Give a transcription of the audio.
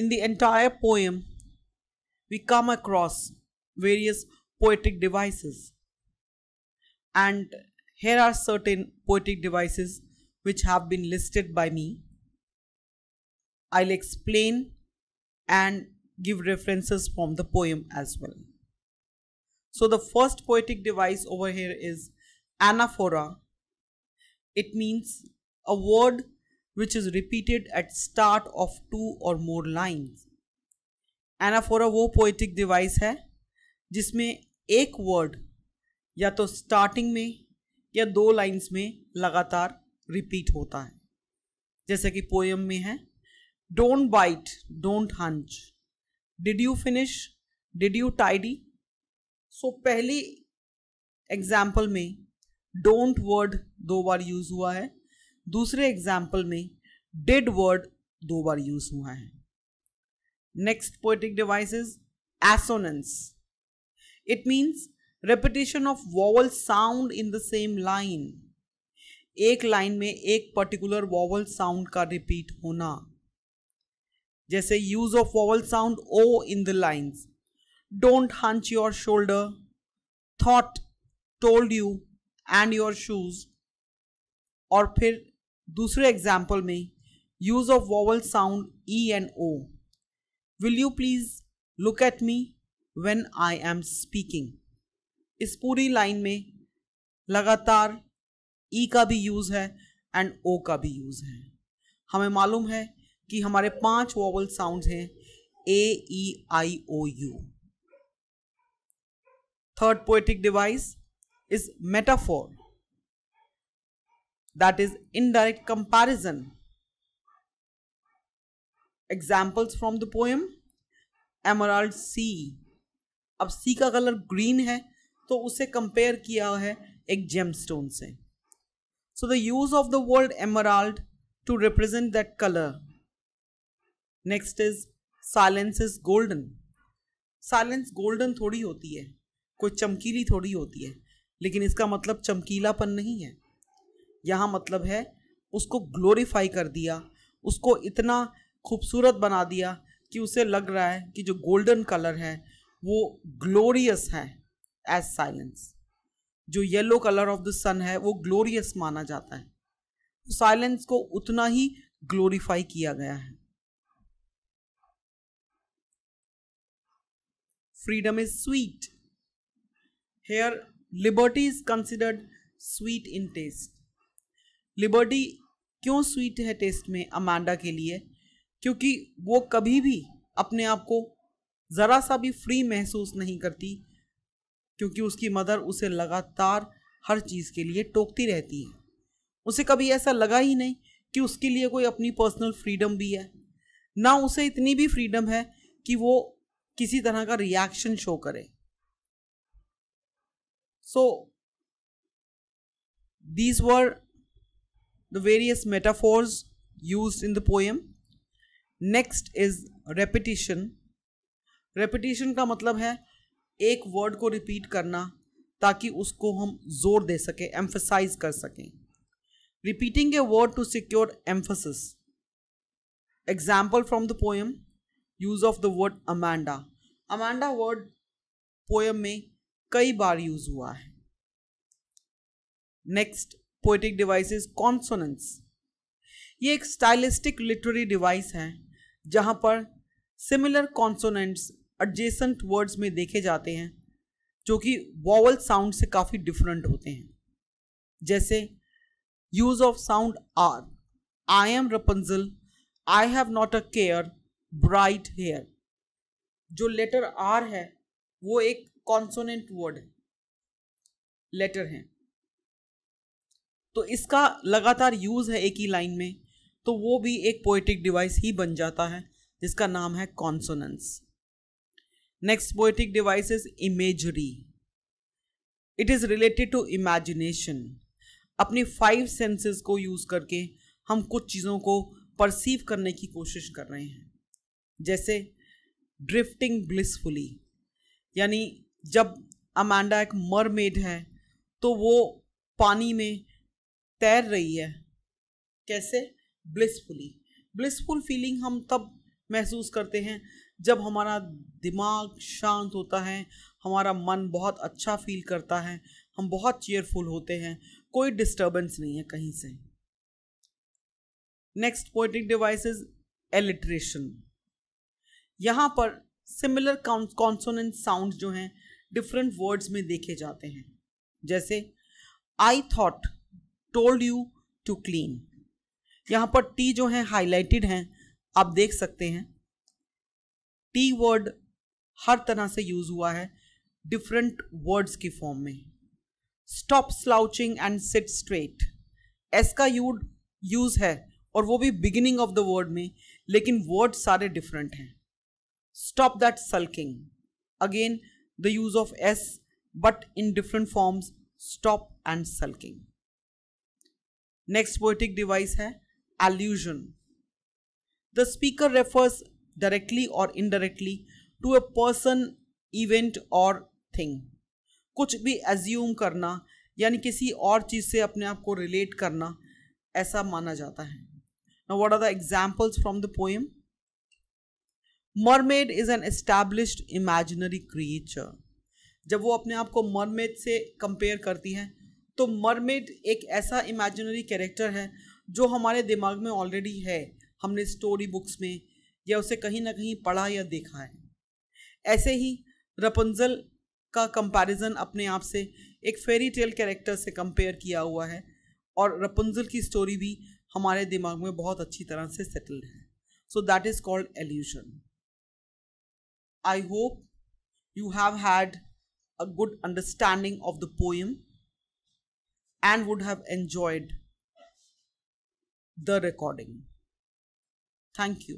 In the entire poem, we come across various poetic devices, and here are certain poetic devices which have been listed by me. I'll explain and give references from the poem as well. So the first poetic device over here is anaphora. It means a word which is repeated at start of two or more lines. Anaphora वो poetic device है जिसमें एक word या तो starting में या दो lines में लगातार रिपीट होता है, जैसे कि पोएम में है don't bite don't hunch, did you finish, did you tidy. So पहली एग्जाम्पल में डोंट वर्ड दो बार यूज हुआ है, दूसरे एग्जाम्पल में डिड वर्ड दो बार यूज हुआ है। Next poetic device is assonance. It means repetition of vowel sound in the same line. एक लाइन में एक पर्टिकुलर वॉवल साउंड का रिपीट होना, जैसे use of vowel sound O in the lines don't hunch your shoulder, thought, told you and your shoes. और फिर दूसरे example में use of vowel sound E and O, will you please look at me when I am speaking. इस पूरी line में लगातार ई का भी यूज है एंड ओ का भी यूज है। हमें मालूम है कि हमारे 5 वॉवल साउंड्स हैं A E I O U. Third poetic device is metaphor, that is indirect comparison. Examples from the poem emerald sea. अब सी का कलर ग्रीन है तो उसे कंपेयर किया है एक जेमस्टोन से। So the use of the word emerald to represent that colour. Next is silence is golden. Silence golden थोड़ी होती है, कोई चमकीली थोड़ी होती है, लेकिन इसका मतलब चमकीलापन नहीं है। यहाँ मतलब है उसको ग्लोरीफाई कर दिया, उसको इतना खूबसूरत बना दिया कि उसे लग रहा है कि जो गोल्डन कलर है वो ग्लोरियस है एज साइलेंस। जो येलो कलर ऑफ द सन है वो ग्लोरियस माना जाता है, तो साइलेंस को उतना ही ग्लोरीफाई किया गया है। Freedom is sweet. Here liberty is considered sweet in taste. Liberty क्यों स्वीट है टेस्ट में अमांडा के लिए? क्योंकि वो कभी भी अपने आप को जरा सा भी फ्री महसूस नहीं करती, क्योंकि उसकी मदर उसे लगातार हर चीज़ के लिए टोकती रहती है। उसे कभी ऐसा लगा ही नहीं कि उसके लिए कोई अपनी पर्सनल फ्रीडम भी है, ना उसे इतनी भी फ्रीडम है कि वो किसी तरह का रिएक्शन शो करे। So these were the various metaphors used in the poem. Next is repetition. Repetition का मतलब है एक वर्ड को रिपीट करना ताकि उसको हम जोर दे सकें, एम्फसाइज कर सकें। Repeating a word to secure emphasis. Example from the poem use of the word Amanda. Amanda word poem में कई बार यूज हुआ है। Next poetic device is consonants. ये एक स्टाइलिस्टिक लिटरेरी डिवाइस है जहां पर सिमिलर कॉन्सोनेंट्स एडजेसेंट वर्ड्स में देखे जाते हैं जो कि वॉवल साउंड से काफ़ी डिफरेंट होते हैं, जैसे use of sound R. I am Rapunzel, I have not a care, bright hair. जो लेटर आर है वो एक कॉन्सोनेंट वर्ड है, लेटर है, तो इसका लगातार यूज है एक ही लाइन में, तो वो भी एक पोएटिक डिवाइस ही बन जाता है जिसका नाम है consonance. Next poetic device is imagery. It is related to imagination. अपनी 5 senses को यूज करके हम कुछ चीज़ों को परसीव करने की कोशिश कर रहे हैं, जैसे ड्रिफ्टिंग ब्लिसफुली, यानी जब अमांडा एक मरमेड है तो वो पानी में तैर रही है, कैसे? ब्लिसफुली। ब्लिसफुल फीलिंग हम तब महसूस करते हैं जब हमारा दिमाग शांत होता है, हमारा मन बहुत अच्छा फील करता है, हम बहुत चेयरफुल होते हैं, कोई डिस्टर्बेंस नहीं है कहीं से। Next poetic device is alliteration. यहाँ पर सिमिलर कॉन्सोनेंट साउंड जो हैं डिफरेंट वर्ड्स में देखे जाते हैं, जैसे I thought, told you to clean. यहाँ पर टी जो है हाईलाइटेड हैं, आप देख सकते हैं। टी वर्ड हर तरह से यूज हुआ है डिफरेंट वर्ड्स की फॉर्म में। Stop slouching and sit straight, S का यूज है और वो भी बिगिनिंग ऑफ द वर्ड में, लेकिन वर्ड सारे डिफरेंट हैं। Stop that sulking, again the use of S but in different forms, stop and sulking. Next poetic device है allusion. The speaker refers directly or indirectly to a person, event or thing. कुछ भी assume करना यानी किसी और चीज से अपने आप को रिलेट करना, ऐसा माना जाता है। Now what are the examples from the poem? Mermaid is an established imaginary creature. जब वो अपने आप को मरमेड से कंपेयर करती है तो मरमेड एक ऐसा इमेजिनरी कैरेक्टर है जो हमारे दिमाग में ऑलरेडी है, हमने स्टोरी बुक्स में या उसे कहीं ना कहीं पढ़ा या देखा है। ऐसे ही रपुंजल का कंपैरिजन अपने आप से एक फेरी टेल कैरेक्टर से कंपेयर किया हुआ है और रपुंजल की स्टोरी भी हमारे दिमाग में बहुत अच्छी तरह से सेटल्ड है। So that is called allusion. I hope you have had a good understanding of the poem and would have enjoyed the recording. Thank you.